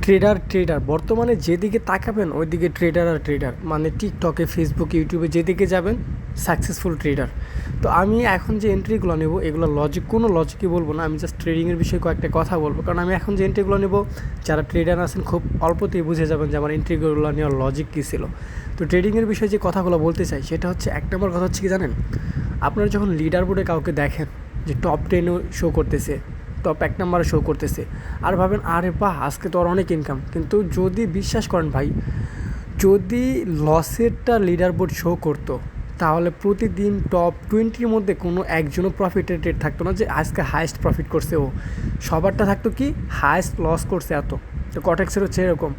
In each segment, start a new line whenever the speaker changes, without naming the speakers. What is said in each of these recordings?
Tedder বর্তমানে যেদিকে তাকাবেন ওইদিকে ট্রেডার আর ট্রেডার, মানে টিকটকে, ফেসবুকে, ইউটিউবে যেদিকে যাবেন সাকসেসফুল ট্রেডার। তো আমি এখন যে এন্ট্রিগুলো নেব এগুলো কোনো লজিকই বলবো না, আমি জাস্ট ট্রেডিংয়ের বিষয়ে কয়েকটা কথা বলবো। কারণ আমি এখন যে এন্ট্রিগুলো নেব, যারা ট্রেডার আছেন খুব অল্পতেই বুঝে যাবেন যে আমার এন্ট্রিগুলো নেওয়ার লজিক কী ছিল। তো ট্রেডিংয়ের বিষয়ে যে কথাগুলো বলতে চাই সেটা হচ্ছে, এক নম্বর কথা হচ্ছে কি জানেন, আপনারা যখন লিডার বোর্ডে কাউকে দেখেন যে টপ 10 শো করতেছে, টপ 1 নাম্বারে শো করতেছে, আর ভাবেন আরে বাহ আজকে তো আর অনেক ইনকাম। কিন্তু যদি বিশ্বাস করেন ভাই, যদি লসেরটা লিডার বোর্ড শো করতো তাহলে প্রতিদিন টপ 20-র মধ্যে কোনো একজনও প্রফিটের রেট থাকতো না যে আজকে হায়েস্ট প্রফিট করছে ও, সবারটা থাকতো কি হায়েস্ট লস করছে এত। তো কটেক্সের হচ্ছে এরকম।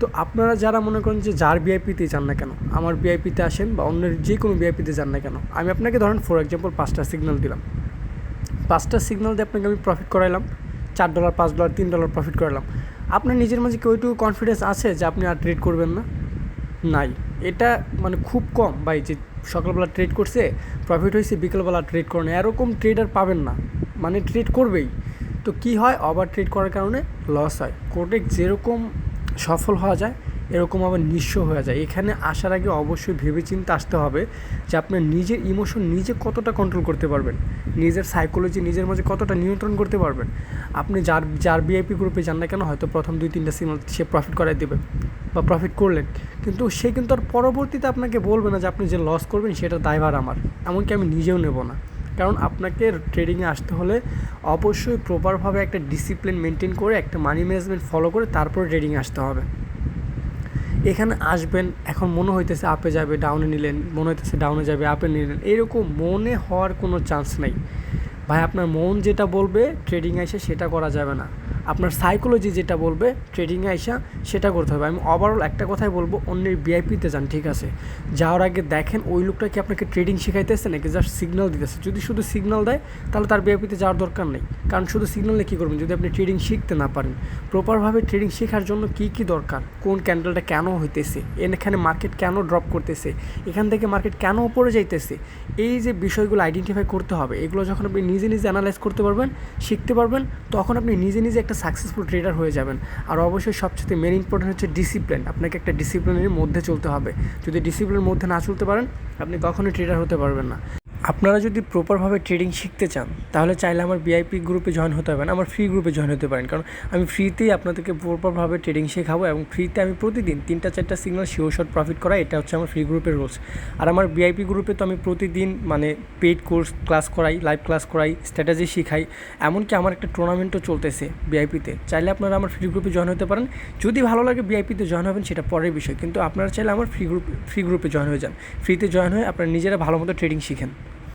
তো আপনারা যারা মনে করেন যে যার ভিআইপিতে যান না কেন, আমার ভিআইপিতে আসেন বা অন্যের যে কোনো ভিআইপিতে যান না কেন, আমি আপনাকে ধরেন ফর এক্সাম্পল 5টা সিগন্যাল দিলাম, 5টা সিগন্যাল দিয়ে আপনাকে আমি প্রফিট করাইলাম $4, $5, $3 প্রফিট করালাম। আপনার নিজের মাঝে কি ওইটুকু কনফিডেন্স আছে যে আপনি আর ট্রেড করবেন না? নাই। এটা মানে খুব কম ভাই, যে সকালবেলা ট্রেড করছে প্রফিট হয়েছে, বিকেলবেলা ট্রেড করে না, এরকম ট্রেডার পাবেন না। মানে ট্রেড করবেই। তো কি হয়, ওভার ট্রেড করার কারণে লস হয়। কোটেক যেরকম সফল হওয়া যায় এরকম আবার নিঃস্ব হয়ে যায়। এখানে আসার আগে অবশ্যই ভেবেচিন্তে আসতে হবে যে আপনার নিজের ইমোশন নিজে কতটা কন্ট্রোল করতে পারবেন, নিজের সাইকোলজি নিজের মাঝে কতটা নিয়ন্ত্রণ করতে পারবেন। আপনি যার ভিআইপি গ্রুপে যান না কেন, হয়তো প্রথম 2-3টা সিগন্যাল সে প্রফিট করাই দেবে বা প্রফিট করলেন, কিন্তু সে কিন্তু আর পরবর্তীতে আপনাকে বলবে না যে আপনি যে লস করবেন সেটা দায়ভার আমার, এমনকি আমি নিজেও নেব না। কারণ আপনাকে ট্রেডিংয়ে আসতে হলে অবশ্যই প্রপারভাবে একটা ডিসিপ্লিন মেনটেন করে, একটা মানি ম্যানেজমেন্ট ফলো করে তারপরে ট্রেডিংয়ে আসতে হবে। এখানে আসবেন, এখন মনে হইতেছে আপে যাবে, ডাউনে নিলেন, মনে হইতেছে ডাউনে যাবে, আপে নিলেন, এরকম মনে হওয়ার কোনো চান্স নেই ভাই। আপনার মন যেটা বলবে ট্রেডিংয়ে এসে সেটা করা যাবে না, আপনার সাইকোলজি যেটা বলবে ট্রেডিংয়ে আইসা সেটা করতে হবে। আমি ওভারঅল একটা কথাই বলবো, অন্যের ভিআইপিতে যান, ঠিক আছে, যাওয়ার আগে দেখেন ওই লোকটা কি আপনাকে ট্রেডিং শেখাইতেছে নাকি জাস্ট সিগন্যাল দিতেছে। যদি শুধু সিগন্যাল দেয় তাহলে তার ভিআইপিতে যাওয়ার দরকার নেই। কারণ শুধু সিগন্যালে কী করবেন যদি আপনি ট্রেডিং শিখতে না পারেন। প্রপারভাবে ট্রেডিং শেখার জন্য কী দরকার, কোন ক্যান্ডেলটা কেন হইতেছে, এখানে মার্কেট কেন ড্রপ করতেছে, এখান থেকে মার্কেট কেন উপরে যাইতেছে, এই যে বিষয়গুলো আইডেন্টিফাই করতে হবে। এগুলো যখন আপনি নিজে অ্যানালাইজ করতে পারবেন, শিখতে পারবেন, তখন আপনি নিজে একটা সাকসেসফুল ট্রেডার হয়ে যাবেন। আর অবশ্যই সবচেয়ে মেন ইম্পর্টেন্ট হচ্ছে ডিসিপ্লিন। আপনাকে একটা ডিসিপ্লিনের মধ্যে চলতে হবে। যদি ডিসিপ্লিনের মধ্যে না চলতে পারেন আপনি কখনোই ট্রেডার হতে পারবেন না। আপনারা যদি প্রপারভাবে ট্রেডিং শিখতে চান তাহলে চাইলে আমার ভিআইপি গ্রুপে জয়েন হতে পারেন, আমার ফ্রি গ্রুপে জয়েন হতে পারেন। কারণ আমি ফ্রিতেই আপনাদেরকে প্রপারভাবে ট্রেডিং শেখাবো এবং ফ্রিতে আমি প্রতিদিন 3-4টা সিগন্যাল শিওর শট প্রফিট করা, এটা হচ্ছে আমার ফ্রি গ্রুপের রুলস। আর আমার ভিআইপি গ্রুপে তো আমি প্রতিদিন মানে পেইড কোর্স ক্লাস করাই, লাইভ ক্লাস করাই, স্ট্র্যাটেজি শিখাই, এমনকি আমার একটা টুর্নামেন্টও চলতেছে ভিআইপিতে। চাইলে আপনারা আমার ফ্রি গ্রুপে জয়েন হতে পারেন। যদি ভালো লাগে ভিআইপিতে জয়েন হবেন সেটা পরের বিষয়, কিন্তু আপনারা চাইলে আমার ফ্রি গ্রুপে জয়েন হয়ে যান। ফ্রিতে জয়েন হয়ে আপনারা নিজেরা ভালো মতো ট্রেডিং শিখেন।